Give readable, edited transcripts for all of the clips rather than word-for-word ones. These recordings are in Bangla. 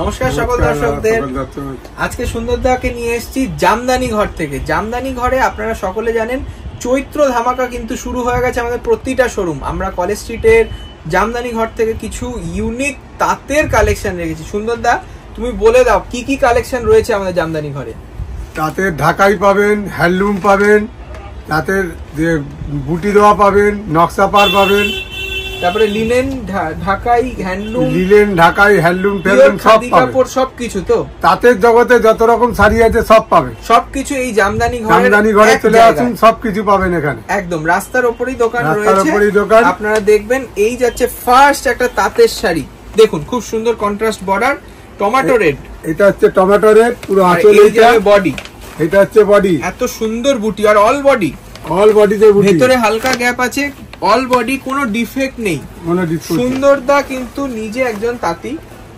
নমস্কার সকল দর্শকদের। আজকে সুন্দরদাকে নিয়ে এসেছি জামদানি ঘর থেকে। জামদানি ঘরে আপনারা সকলে জানেন চৈত্র ধামাকা কিন্তু শুরু হয়ে গেছে আমাদের প্রতিটা শোরুম। আমরা কলেজ স্ট্রিটের জামদানি ঘর থেকে কিছু ইউনিক তাঁতের কালেকশন রেখেছি। সুন্দরদা, তুমি বলে দাও কি কি কালেকশন রয়েছে আমাদের জামদানি ঘরে। তাঁতের ঢাকাই পাবেন, হ্যান্ডলুম পাবেন, তাঁতের যে বুটি দেওয়া পাবেন, নকশা পার পাবেন, তারপরে লিনেন ঢাকাই হ্যান্ডলুম, লিনেন ঢাকাই হ্যান্ডলুম সব কাপড় সবকিছু। তো তাঁতের জগতে যত রকম শাড়ি আছে সব পাবেন, সবকিছু এই জামদানি ঘরে চলে আসুন, সবকিছু পাবেন এখানে। একদম রাস্তার উপরেই দোকান রয়েছে। আপনারা দেখবেন এই যাচ্ছে ফার্স্ট একটা তাঁতের শাড়ি, দেখুন খুব সুন্দর কন্ট্রাস্ট বর্ডার, টমেটো রেড। এটা হচ্ছে টমেটো রেড, পুরো আঁচল, বডি, এটা হচ্ছে বডি, এত সুন্দর বুটি আর অল বডি, অল বডিতে বুটি, ভেতরে হালকা গ্যাপ আছে, অল বডি, কোনো ডিফেক্ট নেই। সুন্দরদা কিন্তু নিজে একজন তাঁতি,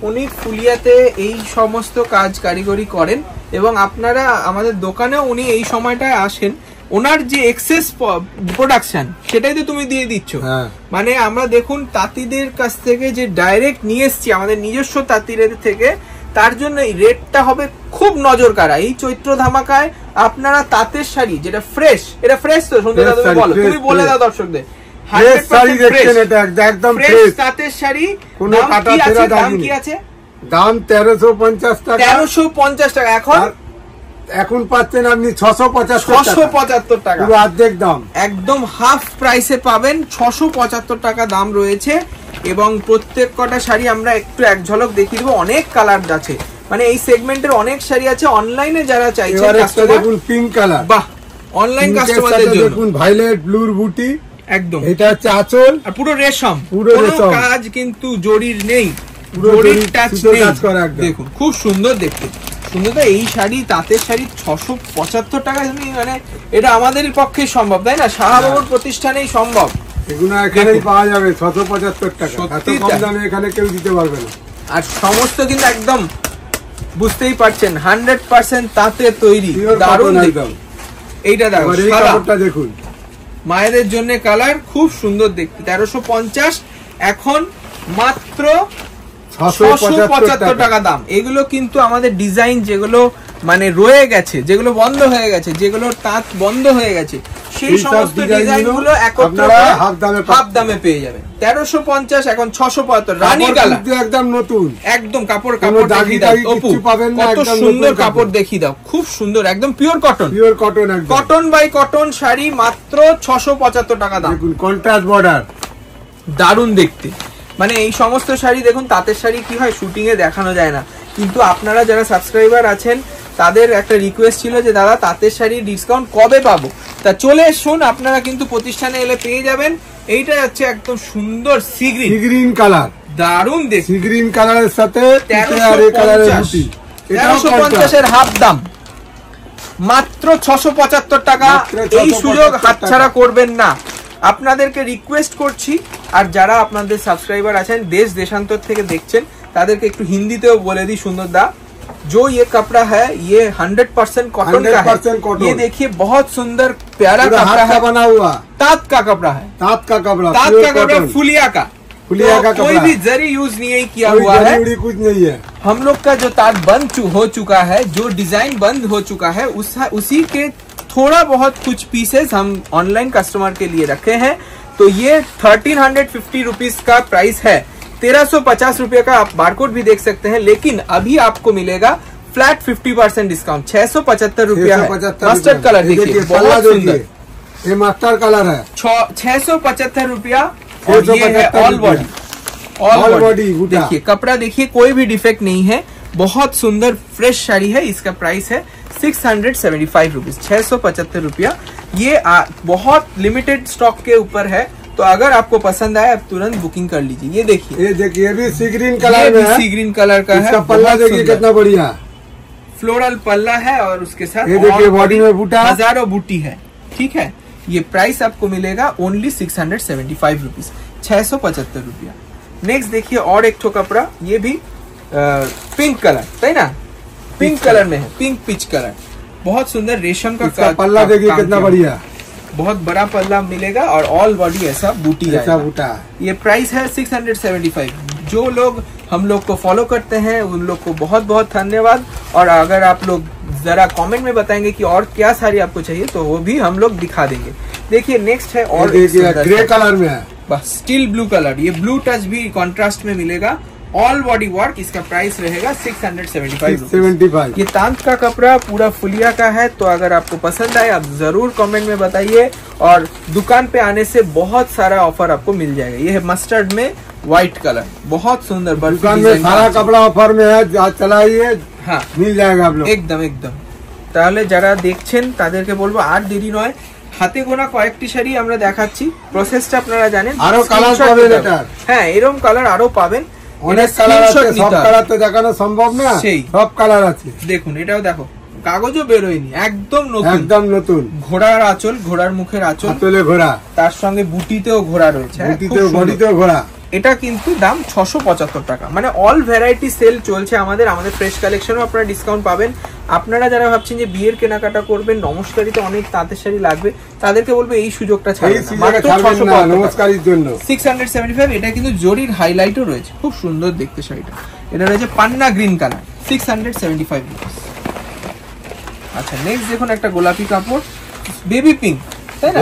উনি ফুলিয়াতে এই সমস্ত কাজ কারিগরি করেন এবং আপনারা আমাদের দোকানেও উনি এই সময়টায় আসেন। ওনার যে এক্সেস প্রোডাকশন সেটাই তো তুমি দিয়ে দিচ্ছ। মানে আমরা দেখুন তাঁতিদের কাছ থেকে যে ডাইরেক্ট নিয়ে এসছি আমাদের নিজস্ব তাঁতিদের থেকে, তার জন্য এই রেটটা হবে খুব নজর কাড়া। এই চৈত্র ধামাকায় আপনারা তাঁতের শাড়ি যেটা ফ্রেশ, এটা ফ্রেশ তো সুন্দরদা, তুমি বলো, তুমি বলে দাও দর্শকদের। তাঁতের শাড়ি দাম কি আছে? দাম 1350 টাকা। 1350 টাকা। এখন পাচ্ছেন আপনি 675 টাকা, অর্ধেক দাম, একদম হাফ প্রাইসে পাবেন। 675 টাকা দাম রয়েছে এবং প্রত্যেক কটা শাড়ি আমরা একটু এক ঝলক দেখিয়ে দেবো। অনেক কালার আছে, মানে এই সেগমেন্টের অনেক শাড়ি আছে। অনলাইনে যারা চাইছে, দেখুন পিঙ্ক কালার, বাহ, অনলাইন কাস্টমারদের জন্য দেখুন ভাইলেট ব্লুর বুটি, একদম এটা হচ্ছে আঁচল, আর পুরো রেশম, পুরো রেশম কাজ, কিন্তু জরির নেই, দেখুন খুব সুন্দর দেখতে। সুন্দর। এই শাড়ি, তাঁতের শাড়ি 675 টাকা, মানে এটা আমাদের পক্ষে সম্ভব, তাই না? শাহবাবুর প্রতিষ্ঠানেই সম্ভব। এগুলো এখানেই পাওয়া যাবে 675 টাকা, এত কম দামে এখানে কেউ দিতে পারবে না। আর সমস্ত কিন্তু একদম বুঝতেই পারছেন 100% তাঁতে তৈরি, দারুণ একদম। এইটা দেখো, কাপড়টা দেখুন, মায়েদের জন্য কালার, খুব সুন্দর দেখতে। 1350, এখন মাত্র 675 টাকা দাম। এগুলো কিন্তু আমাদের ডিজাইন যেগুলো মানে রয়ে গেছে, যেগুলো বন্ধ হয়ে গেছে, যেগুলোর তাঁত বন্ধ হয়ে গেছে, সেই সমস্ত ডিজাইন গুলো হাফ দামে পেয়ে যাবেন। 1350, এখন 675। রানী কালার, একদম নতুন, একদম কাপড় দেখিয়ে দাও, কত সুন্দর কাপড় দেখিয়ে দাও, খুব সুন্দর, একদম pure cotton, cotton by cotton sari, মাত্র 675 টাকা দাম। কন্ট্রাস্ট বর্ডার, দারুণ দেখতে। মানে এই সমস্ত শাড়ি দেখুন, তাঁতের শাড়ি কি হয় শুটিং এ দেখানো যায় না, কিন্তু আপনারা যারা সাবস্ক্রাইবার আছেন তাদের একটা রিকোয়েস্ট ছিল যে দাদা তাঁতের শাড়ি ডিসকাউন্ট কবে পাবো, তা চলে এসুন, আপনারা কিন্তু প্রতিষ্ঠানে এলে পেয়ে যাবেন। এইটা হচ্ছে একদম সুন্দর সি গ্রিন কালার, দারুণ দেখতে, সি গ্রিন কালারের সাথে 1350 এর হাফ দাম, মাত্র 675 টাকা। এই সুযোগ হাতছাড়া করবেন না, আপনাদেরকে রিকোয়েস্ট করছি। আর যারা আপনাদের সাবস্ক্রাইবার আছেন দেশ দেশান্তর থেকে দেখছেন, তাদেরকে একটু হিন্দিতেও বলে দিই। সুন্দরদা, जो ये कपड़ा है ये 100% कॉटन का है। ये देखिए बहुत सुंदर प्यारा कपड़ा है, बना हुआ ताँत का कपड़ा है, ताँत का कपड़ा, फुलिया का कोई भी जरी यूज नहीं किया हुआ है, कुछ नहीं है। हम लोग का जो ताँत बंद हो चुका है, जो डिजाइन बंद हो चुका है, उसी के थोड़ा बहुत कुछ पीसेस हम ऑनलाइन कस्टमर के लिए रखे हैं। तो ये 1350 रुपीज का प्राइस है। 1350 रुपए का आप बारकोड भी देख सकते हैं, लेकिन अभी आपको मिलेगा फ्लैट 50% डिस्काउंट। 675 रुपया है। मस्टर्ड कलर देखिए, बहुत सुंदर, ये मास्टर कलर है। 675 रुपया, और ये है ऑल बॉडी, ऑल बॉडी देखिए, कपड़ा देखिए, कोई भी डिफेक्ट नहीं है, बहुत सुंदर फ्रेश साड़ी है। इसका प्राइस है 675 रुपीज, 675 रुपया। ये बहुत लिमिटेड स्टॉक के ऊपर है, तो अगर आपको पसंद आए आप तुरंत बुकिंग कर लीजिए। ये देखिए, ये भी सी ग्रीन कलर में है, सी ग्रीन कलर का है। पल्ला देखिए कितना बढ़िया, फ्लोरल पल्ला है और उसके साथ ये देखिए बॉडी में बूटा, हजारों बूटी है। ठीक है, ये प्राइस आपको मिलेगा ओनली 675 रुपीज, 675 रुपया। नेक्स्ट देखिए और एक ठो कपड़ा, ये भी पिंक कलर, सही ना, पिंक कलर में है, पिंक पिच कलर, बहुत सुंदर रेशम का पल्ला देखिए कितना बढ़िया, बहुत बड़ा पल्ला मिलेगा और ऑल बॉडी ऐसा बूटी, ऐसा बूटा। ये प्राइस है 675। जो लोग हम लोग को फॉलो करते हैं उन लोग को बहुत बहुत धन्यवाद। और अगर आप लोग जरा कमेंट में बताएंगे कि और क्या साड़ी आपको चाहिए तो वो भी हम लोग दिखा देंगे। देखिए नेक्स्ट है और ग्रे कलर में है, बस स्टील ब्लू कलर, ये ब्लू टच भी कॉन्ट्रास्ट में मिलेगा, ऑल बॉडी वर्क। इसका प्राइस रहेगा 675। ये तांत का कपड़ा पूरा फुलिया का है, तो अगर आपको पसंद आए आप जरूर कमेंट में बताइए। और दुकान पे आने से बहुत सारा ऑफर आपको मिल जाएगा। ये है मस्टर्ड में व्हाइट कलर, बहुत सुंदर। दुकान में सारा कपड़ा ऑफर में है, चलाइए, हाँ मिल जाएगा आप लोग एकदम एकदम। তাহলে যারা দেখছেন তাদেরকে বলবো আর দেরি নয়, হাতে গোনা কয়েকটি শাড়ি আমরা দেখাচ্ছি, প্রসেসটা আপনারা জানেন। আরো কালার পাবেন এটা, হ্যাঁ এরকম কালার আরো পাবেন, অনেক কালার আছে, সব কালার তো দেখানো সম্ভব না, সেই সব কালার আছে। দেখুন এটাও দেখো, কাগজও বেরোয়নি, একদম নতুন, একদম নতুন। ঘোড়ার আঁচল, ঘোড়ার মুখের আঁচল, আঁচলে ঘোড়া, তার সঙ্গে বুটিতেও ঘোড়া রয়েছে, বুটিতেও বডিতেও ঘোড়া। এটা কিন্তু দাম 675 টাকা। মানে অল ভ্যারাইটি সেল চলছে আমাদের ফ্রেশ কালেকশনও আপনারা ডিসকাউন্ট পাবেন। আপনারা যারা ভাবছেন যে বিয়ের কেনাকাটা করবেন, নমস্কারিতে অনেক তাঁতের শাড়ি লাগবে, তাদেরকে বলবো এই সুযোগটা ছাড়বেন না, মাত্র 675 নমস্কারির জন্য 675। এটা কিন্তু জরির হাইলাইটও রয়েছে, খুব সুন্দর দেখতে শাড়িটা। এটা রয়েছে পান্না গ্রিন কালার, 675 রুপিস। আচ্ছা নেক্সট দেখুন একটা গোলাপি কাপড়, বেবি পিঙ্ক, তাই না,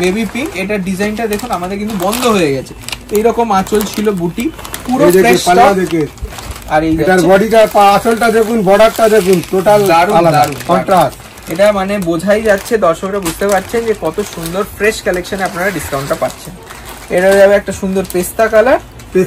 বেবি পিঙ্ক। এটার ডিজাইনটা দেখুন, আমাদের কিন্তু বন্ধ হয়ে গেছে, এইরকম আঁচল ছিল, বুটি পুরো ফ্রেশ স্টক। আর এই এটার বডিটা, আঁচলটা দেখুন, বর্ডারটা দেখুন, টোটাল আলাদা কন্ট্রাস্ট। এটা মানে বোঝাই যাচ্ছে, দর্শকরা বুঝতে পারছেন যে কত সুন্দর ফ্রেশ কালেকশনে আপনারা ডিসকাউন্টটা পাচ্ছেন। এটা যাবে একটা সুন্দর পেস্তা কালার,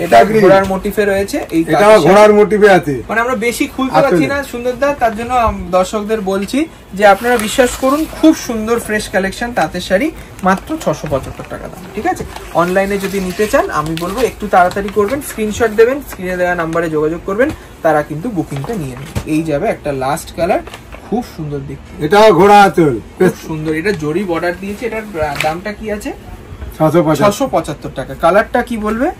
এটা ঘোড়ার মোটিফে রয়েছে, এটাও ঘোড়ার মোটিভে আছে। মানে আমরা বেশি খুলতে পারছি না সুন্দরদা, তার জন্য দর্শকদের বলছি যে আপনারা বিশ্বাস করুন, খুব সুন্দর ফ্রেশ কালেকশন তাঁতের শাড়ি, মাত্র 675 টাকা দাম। ঠিক আছে, অনলাইনে যদি নিতে চান আমি বলবো একটু তাড়াতাড়ি করবেন, স্ক্রিনশট দেবেন, স্ক্রিনে দেওয়া নাম্বারে যোগাযোগ করবেন, তারা কিন্তু বুকিংটা নিয়ে নেবে। এই যাবে একটা লাস্ট কালার, খুব সুন্দর দেখতে, এটাও ঘোড়া আঁচল, খুব সুন্দর। এটা জরি বর্ডার দিয়েছে, এটার দামটা কি আছে? 675 টাকা। কালারটা কি বলবে?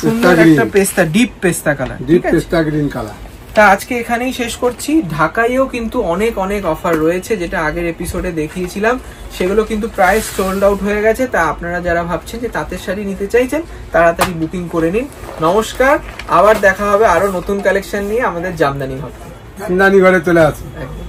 সুন্দর একটা পেস্তা, ডিপ পেস্তা কালার, ডিপ পেস্তা গ্রিন কালার। তা আজকে এখানেই শেষ করছি। ঢাকায়ও কিন্তু অনেক অনেক অফার রয়েছে, যেটা আগের এপিসোডে দেখিয়েছিলাম, সেগুলো কিন্তু প্রায় সোল্ড আউট হয়ে গেছে। তা আপনারা যারা ভাবছেন যে তাঁতের শাড়ি নিতে চাইছেন, তাড়াতাড়ি বুকিং করে নিন। নমস্কার, আবার দেখা হবে আরো নতুন কালেকশন নিয়ে আমাদের জামদানি ঘরে। জামদানি ঘরে চলে আসুন। একদম।